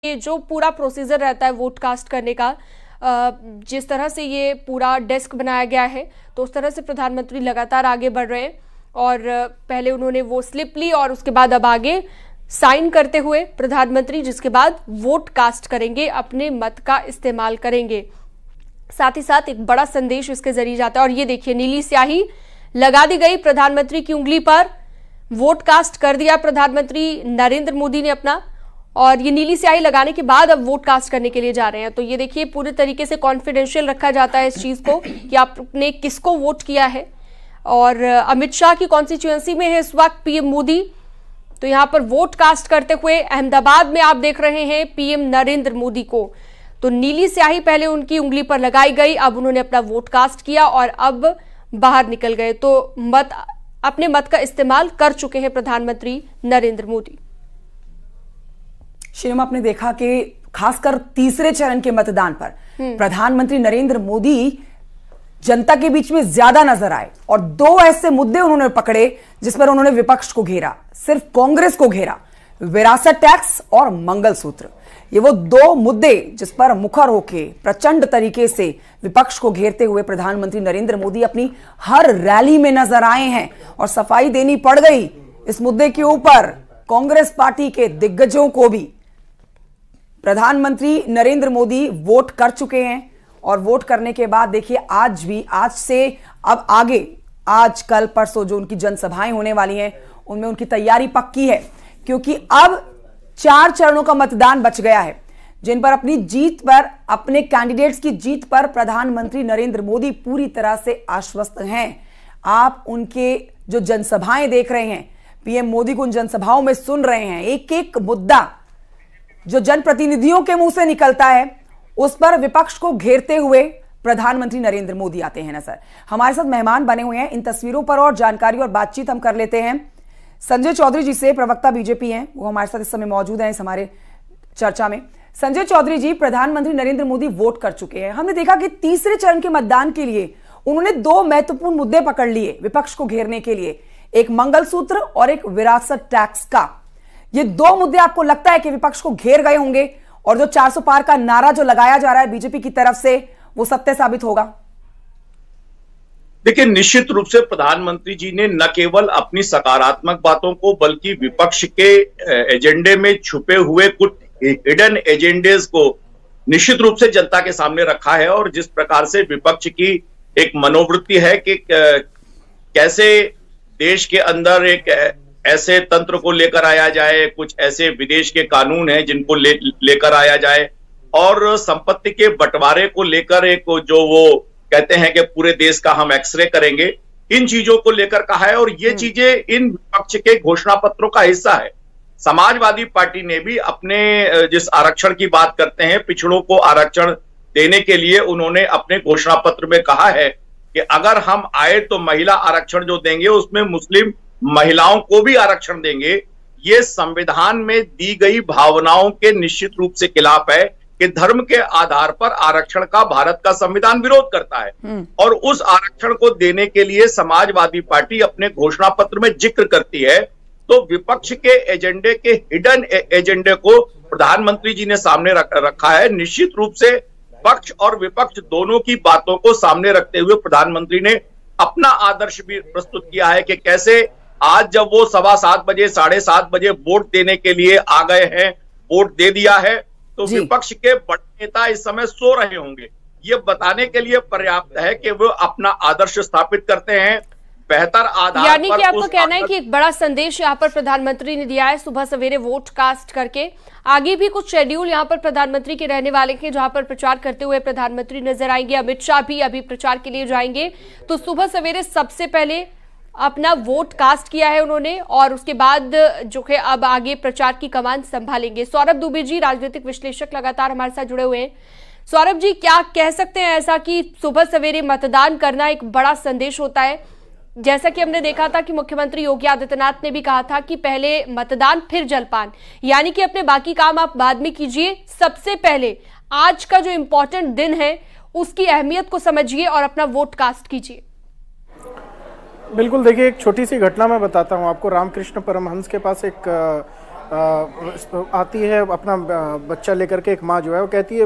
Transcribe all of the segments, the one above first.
ये जो पूरा प्रोसीजर रहता है वोट कास्ट करने का, जिस तरह से ये पूरा डेस्क बनाया गया है, तो उस तरह से प्रधानमंत्री लगातार आगे बढ़ रहे हैं। और पहले उन्होंने वो स्लिप ली और उसके बाद अब आगे साइन करते हुए प्रधानमंत्री, जिसके बाद वोट कास्ट करेंगे, अपने मत का इस्तेमाल करेंगे। साथ ही साथ एक बड़ा संदेश इसके जरिए जाता है। और ये देखिए, नीली स्याही लगा दी गई प्रधानमंत्री की उंगली पर, वोट कास्ट कर दिया प्रधानमंत्री नरेंद्र मोदी ने अपना। और ये नीली स्याही लगाने के बाद अब वोट कास्ट करने के लिए जा रहे हैं। तो ये देखिए, पूरे तरीके से कॉन्फिडेंशियल रखा जाता है इस चीज को कि आपने किसको वोट किया है। और अमित शाह की कॉन्स्टिट्यूएंसी में है इस वक्त पीएम मोदी, तो यहां पर वोट कास्ट करते हुए अहमदाबाद में आप देख रहे हैं पीएम नरेंद्र मोदी को। तो नीली स्याही पहले उनकी उंगली पर लगाई गई, अब उन्होंने अपना वोट कास्ट किया और अब बाहर निकल गए। तो अपने मत का इस्तेमाल कर चुके हैं प्रधानमंत्री नरेंद्र मोदी। शिवम, आपने देखा कि खासकर तीसरे चरण के मतदान पर प्रधानमंत्री नरेंद्र मोदी जनता के बीच में ज्यादा नजर आए और दो ऐसे मुद्दे उन्होंने पकड़े जिस पर उन्होंने विपक्ष को घेरा, सिर्फ कांग्रेस को घेरा, विरासत टैक्स और मंगलसूत्र। ये वो दो मुद्दे जिस पर मुखर होके प्रचंड तरीके से विपक्ष को घेरते हुए प्रधानमंत्री नरेंद्र मोदी अपनी हर रैली में नजर आए हैं। और सफाई देनी पड़ गई इस मुद्दे के ऊपर कांग्रेस पार्टी के दिग्गजों को भी। प्रधानमंत्री नरेंद्र मोदी वोट कर चुके हैं और वोट करने के बाद देखिए, आज से अब आगे, आज कल परसों जो उनकी जनसभाएं होने वाली हैं उनमें उनकी तैयारी पक्की है, क्योंकि अब 4 चरणों का मतदान बच गया है जिन पर अपनी जीत पर, अपने कैंडिडेट्स की जीत पर प्रधानमंत्री नरेंद्र मोदी पूरी तरह से आश्वस्त हैं। आप उनके जो जनसभाएं देख रहे हैं, पीएम मोदी को उन जनसभाओं में सुन रहे हैं। एक एक मुद्दा जो जनप्रतिनिधियों के मुंह से निकलता है उस पर विपक्ष को घेरते हुए प्रधानमंत्री नरेंद्र मोदी आते हैं नजर। हमारे साथ मेहमान बने हुए हैं, इन तस्वीरों पर और जानकारी और बातचीत हम कर लेते हैं संजय चौधरी जी से, प्रवक्ता बीजेपी हैं, वो हमारे साथ इस समय मौजूद हैं इस हमारे चर्चा में। संजय चौधरी जी, प्रधानमंत्री नरेंद्र मोदी वोट कर चुके हैं। हमने देखा कि तीसरे चरण के मतदान के लिए उन्होंने 2 महत्वपूर्ण मुद्दे पकड़ लिए विपक्ष को घेरने के लिए, एक मंगलसूत्र और एक विरासत टैक्स का। ये 2 मुद्दे आपको लगता है कि विपक्ष को घेर गए होंगे और जो 400 पार का नारा जो लगाया जा रहा है बीजेपी की तरफ से वो सत्य साबित होगा? देखिए, निश्चित रूप से प्रधानमंत्री जी ने न केवल अपनी सकारात्मक बातों को बल्कि विपक्ष के एजेंडे में छुपे हुए कुछ हिडन एजेंडेज को निश्चित रूप से जनता के सामने रखा है। और जिस प्रकार से विपक्ष की एक मनोवृत्ति है कि कैसे देश के अंदर एक ऐसे तंत्र को लेकर आया जाए, कुछ ऐसे विदेश के कानून हैं जिनको लेकर आया जाए, और संपत्ति के बंटवारे को लेकर एक जो वो कहते हैं कि पूरे देश का हम एक्सरे करेंगे, इन चीजों को लेकर कहा है। और ये चीजें इन विपक्ष के घोषणा पत्रों का हिस्सा है। समाजवादी पार्टी ने भी अपने जिस आरक्षण की बात करते हैं, पिछड़ों को आरक्षण देने के लिए उन्होंने अपने घोषणा पत्र में कहा है कि अगर हम आए तो महिला आरक्षण जो देंगे उसमें मुस्लिम महिलाओं को भी आरक्षण देंगे। ये संविधान में दी गई भावनाओं के निश्चित रूप से खिलाफ है कि धर्म के आधार पर आरक्षण का भारत का संविधान विरोध करता है। और उस आरक्षण को देने के लिए समाजवादी पार्टी अपने घोषणा पत्र में जिक्र करती है। तो विपक्ष के एजेंडे के हिडन एजेंडे को प्रधानमंत्री जी ने सामने रखा है। निश्चित रूप से पक्ष और विपक्ष दोनों की बातों को सामने रखते हुए प्रधानमंत्री ने अपना आदर्श भी प्रस्तुत किया है कि कैसे आज जब वो 7:15 बजे, 7:30 बजे वोट देने के लिए आ गए हैं, वोट दे दिया है, तो विपक्ष के बड़े नेता इस समय सो रहे होंगे। ये बताने के लिए पर्याप्त है कि वो अपना आदर्श स्थापित करते हैं बेहतर आधार पर। यानी कि आपका कहना है कि एक बड़ा संदेश यहाँ पर प्रधानमंत्री ने दिया है सुबह सवेरे वोट कास्ट करके। आगे भी कुछ शेड्यूल यहाँ पर प्रधानमंत्री के रहने वाले हैं जहां पर प्रचार करते हुए प्रधानमंत्री नजर आएंगे। अमित शाह भी अभी प्रचार के लिए जाएंगे। तो सुबह सवेरे सबसे पहले अपना वोट कास्ट किया है उन्होंने और उसके बाद जो है अब आगे प्रचार की कमान संभालेंगे। सौरभ दुबे जी, राजनीतिक विश्लेषक, लगातार हमारे साथ जुड़े हुए हैं। सौरभ जी, क्या कह सकते हैं ऐसा कि सुबह सवेरे मतदान करना एक बड़ा संदेश होता है? जैसा कि हमने देखा था कि मुख्यमंत्री योगी आदित्यनाथ ने भी कहा था कि पहले मतदान फिर जलपान, यानी कि अपने बाकी काम आप बाद में कीजिए, सबसे पहले आज का जो इंपॉर्टेंट दिन है उसकी अहमियत को समझिए और अपना वोट कास्ट कीजिए। बिल्कुल, देखिए एक छोटी सी घटना मैं बताता हूं आपको। रामकृष्ण परमहंस के पास एक आती है अपना बच्चा लेकर के, एक माँ जो है वो कहती है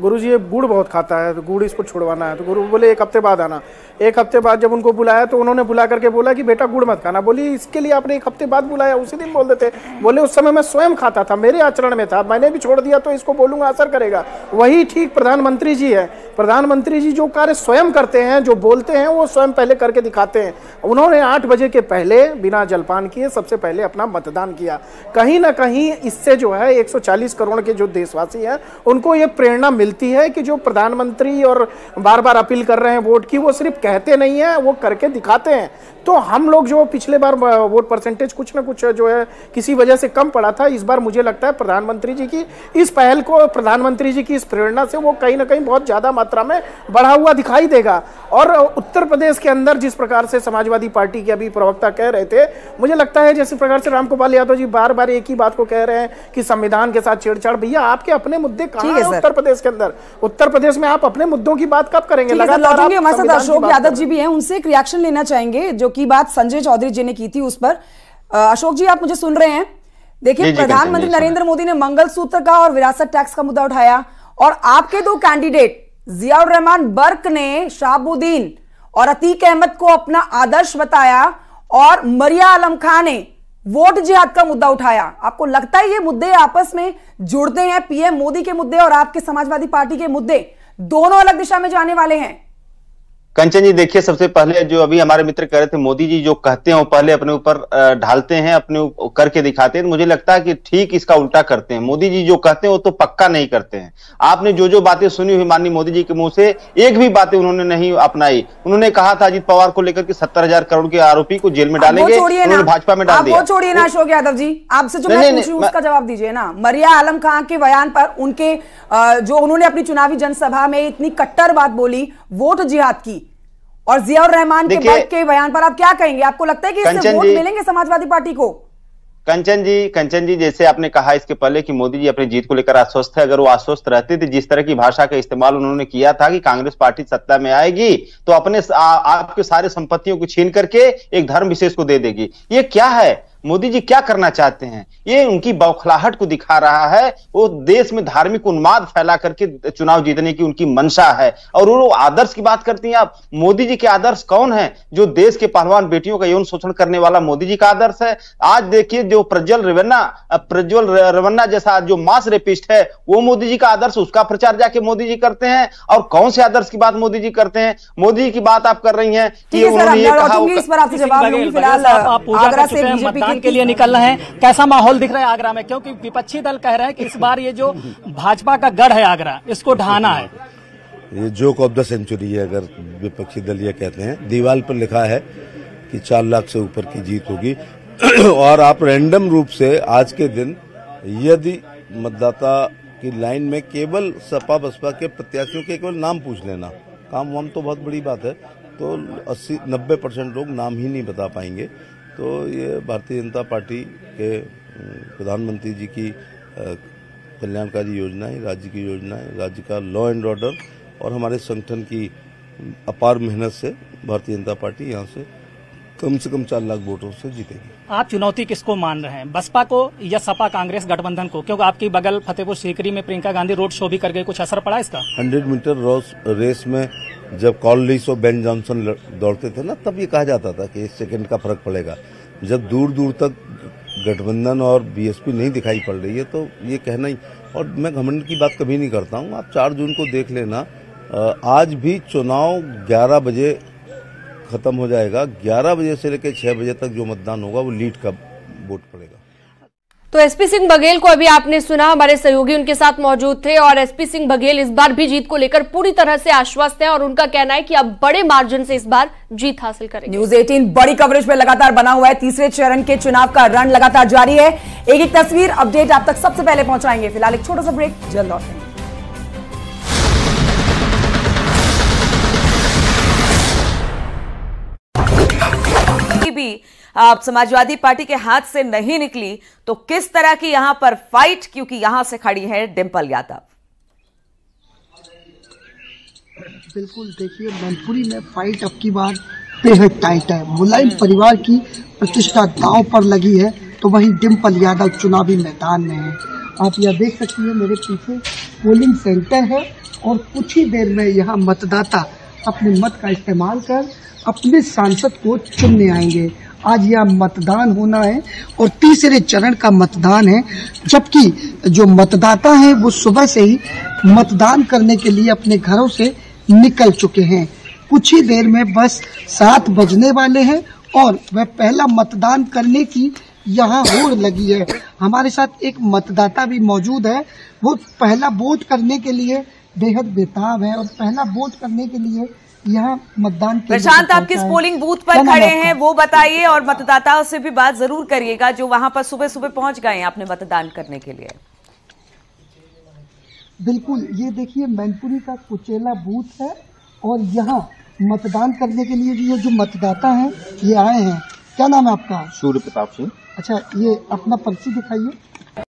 गुरुजी ये गुड़ बहुत खाता है, तो गुड़ इसको छुड़वाना है। तो गुरु बोले 1 हफ्ते बाद आना। 1 हफ्ते बाद जब उनको बुलाया तो उन्होंने बुला करके बोला कि बेटा गुड़ मत खाना। बोली इसके लिए आपने 1 हफ्ते बाद बुलाया, उसी दिन बोल देते। बोले उस समय मैं स्वयं खाता था, मेरे आचरण में था, मैंने भी छोड़ दिया तो इसको बोलूंगा असर करेगा। वही ठीक प्रधानमंत्री जी है। प्रधानमंत्री जी जो कार्य स्वयं करते हैं, जो बोलते हैं वो स्वयं पहले करके दिखाते हैं। उन्होंने 8 बजे के पहले बिना जलपान किए सबसे पहले अपना मतदान किया। कहीं ना कहीं इससे जो है 140 करोड़ के जो देशवासी हैं उनको ये प्रेरणा मिलती है कि जो प्रधानमंत्री और बार बार अपील कर रहे हैं वोट की, वो सिर्फ कहते नहीं है, वो करके दिखाते हैं। तो हम लोग जो पिछले बार वोट परसेंटेज कुछ ना कुछ जो है किसी वजह से कम पड़ा था, इस बार मुझे लगता है प्रधानमंत्री जी की इस पहल को, प्रधानमंत्री जी की इस प्रेरणा से वो कहीं ना कहीं बहुत ज्यादा मात्रा में बढ़ा हुआ दिखाई देगा। और उत्तर प्रदेश के अंदर जिस प्रकार से समाजवादी पार्टी के अभी प्रवक्ता कह रहे थे, मुझे लगता है जिस प्रकार से रामगोपाल यादव जी बार बार एक ही बात को कह रहे हैं कि संविधान के साथ छेड़छाड़, भैया आपके अपने मुद्दे कहां हैं उत्तर प्रदेश के अंदर? उत्तर प्रदेश में आप अपने मुद्दों की बात कब करेंगे? लगातार हमारे साथ अशोक यादव जी भी हैं, उनसे एक रिएक्शन लेना चाहेंगे जो की बात संजय चौधरी जी ने की थी उस पर। अशोक जी आप मुझे सुन रहे हैं? देखिए प्रधानमंत्री नरेंद्र मोदी ने मंगलसूत्र का और विरासत टैक्स का मुद्दा उठाया, और आपके 2 कैंडिडेट जियाउर रहमान बर्क ने शहाबुद्दीन और अतीक अहमद को अपना आदर्श बताया, और मरिया आलम खान ने वोट जिहाद का मुद्दा उठाया। आपको लगता है ये मुद्दे आपस में जुड़ते हैं? पीएम मोदी के मुद्दे और आपके समाजवादी पार्टी के मुद्दे दोनों अलग दिशा में जाने वाले हैं? कंचन जी देखिए, सबसे पहले जो अभी हमारे मित्र कह रहे थे, मोदी जी जो कहते हैं वो पहले अपने ऊपर ढालते हैं, अपने करके दिखाते हैं। मुझे लगता है कि ठीक इसका उल्टा करते हैं। मोदी जी जो कहते हैं वो तो पक्का नहीं करते हैं। आपने जो जो बातें सुनी हुई माननीय मोदी जी के मुंह से, एक भी बातें उन्होंने नहीं अपनाई। उन्होंने कहा था अजीत पवार को लेकर के 70,000 करोड़ के आरोपी को जेल में डालेंगे, उन्होंने भाजपा में डाल दिया। छोड़िए ना अशोक यादव जी, आपसे जो मैं पूछूं उसका जवाब दीजिए ना। मरिया आलम खान के बयान पर, उनके जो उन्होंने अपनी चुनावी जनसभा में इतनी कट्टर बात बोली वोट जिहाद की, और जियाउर रहमान के बयान पर आप क्या कहेंगे? आपको लगता है कि इससे वोट मिलेंगे समाजवादी पार्टी को? कंचन जी जैसे आपने कहा इसके पहले कि मोदी जी अपनी जीत को लेकर आश्वस्त है, अगर वो आश्वस्त रहते थे, जिस तरह की भाषा का इस्तेमाल उन्होंने किया था कि कांग्रेस पार्टी सत्ता में आएगी तो अपने आपके सारे संपत्तियों को छीन करके एक धर्म विशेष को दे देगी, ये क्या है? मोदी जी क्या करना चाहते हैं? ये उनकी बौखलाहट को दिखा रहा है। वो देश में धार्मिक उन्माद फैला करके चुनाव जीतने की उनकी मंशा है। और वो आदर्श की बात करती हैं आप। मोदी जी के आदर्श कौन है? जो देश के पहलवान बेटियों का यौन शोषण करने वाला मोदी जी का आदर्श है। आज देखिए जो प्रज्वल रेवन्ना जैसा जो मास रेपिस्ट है, वो मोदी जी का आदर्श, उसका प्रचार जाके मोदी जी करते हैं। और कौन से आदर्श की बात मोदी जी करते हैं? मोदी जी की बात आप कर रही हैं कि उन्होंने ये कहा। इस पर आपसे जवाब दूंगी। फिलहाल आगरा से बीजेपी के लिए निकल रहे हैं, कैसा माहौल दिख रहा है आगरा में? क्योंकि विपक्षी दल कह रहे हैं कि इस बार ये जो भाजपा का गढ़ है आगरा, इसको ढहाना है। ये जोक ऑफ द सेंचुरी है, अगर विपक्षी दल ये कहते हैं। दीवार पर लिखा है कि 4 लाख से ऊपर की जीत होगी और आप रैंडम रूप से आज के दिन यदि मतदाता की लाइन में केवल सपा बसपा के प्रत्याशियों के केवल नाम पूछ लेना, काम वाम तो बहुत बड़ी बात है, तो 80-90% लोग नाम ही नहीं बता पाएंगे। तो ये भारतीय जनता पार्टी के प्रधानमंत्री जी की कल्याणकारी योजनाएं, राज्य की योजनाएं, राज्य का लॉ एंड ऑर्डर और हमारे संगठन की अपार मेहनत से भारतीय जनता पार्टी यहाँ से कम 4 लाख वोटों से जीतेगी। आप चुनौती किसको मान रहे हैं, बसपा को या सपा कांग्रेस गठबंधन को? क्योंकि आपकी बगल फतेहपुर सीकरी में प्रियंका गांधी रोड शो भी कर गए, कुछ असर पड़ा इसका? 100 मीटर रेस में जब कॉलिस और बेन जॉनसन दौड़ते थे ना, तब ये कहा जाता था कि 1 सेकंड का फर्क पड़ेगा। जब दूर दूर तक गठबंधन और बीएसपी नहीं दिखाई पड़ रही है तो ये कहना ही, और मैं घमंड की बात कभी नहीं करता हूँ। आप 4 जून को देख लेना, आज भी चुनाव 11 बजे खत्म हो जाएगा। 11 बजे से लेकर 6 बजे तक जो मतदान होगा वो लीड का वोट पड़ेगा। तो एसपी सिंह बघेल को अभी आपने सुना, हमारे सहयोगी उनके साथ मौजूद थे, और एसपी सिंह बघेल इस बार भी जीत को लेकर पूरी तरह से आश्वस्त हैं और उनका कहना है कि अब बड़े मार्जिन से इस बार जीत हासिल करेंगे। न्यूज़ 18 बड़ी कवरेज में लगातार बना हुआ है। तीसरे चरण के चुनाव का रण लगातार जारी है। एक तस्वीर अपडेट आप तक सबसे पहले पहुंचाएंगे। फिलहाल एक छोटा सा ब्रेक, जल्द लौटेंगे। भी आप समाजवादी पार्टी के हाथ से नहीं निकली तो किस तरह की यहां पर फाइट, क्योंकि यहां से खड़ी है डिंपल यादव। बिल्कुल, देखिए मैनपुरी में फाइट अब की बार बेहद टाइट है। मुलायम परिवार की प्रतिष्ठा दांव पर लगी है तो वहीं डिम्पल यादव चुनावी मैदान में है। आप यह देख सकती हैं मेरे पीछे पोलिंग सेंटर है और कुछ ही देर में यहाँ मतदाता अपने मत का इस्तेमाल कर अपने सांसद को चुनने आएंगे। आज यह मतदान होना है और तीसरे चरण का मतदान है, जबकि जो मतदाता हैं वो सुबह से ही मतदान करने के लिए अपने घरों से निकल चुके हैं। कुछ ही देर में बस 7 बजने वाले हैं और वह पहला मतदान करने की यहाँ होड़ लगी है। हमारे साथ एक मतदाता भी मौजूद है, वो पहला वोट करने के लिए बेहद बेताब है और पहला वोट करने के लिए यहाँ मतदान के प्रशांत, आप किस पोलिंग बूथ पर खड़े हैं वो बताइए और मतदाताओं से भी बात जरूर करिएगा जो वहां पर सुबह सुबह पहुंच गए हैं अपने मतदान करने के लिए। बिल्कुल, ये देखिए मैनपुरी का कुचेला बूथ है और यहाँ मतदान करने के लिए ये जो मतदाता हैं ये आए हैं। क्या नाम है आपका? सूर्य प्रताप सिंह। अच्छा, ये अपना पर्ची दिखाइए।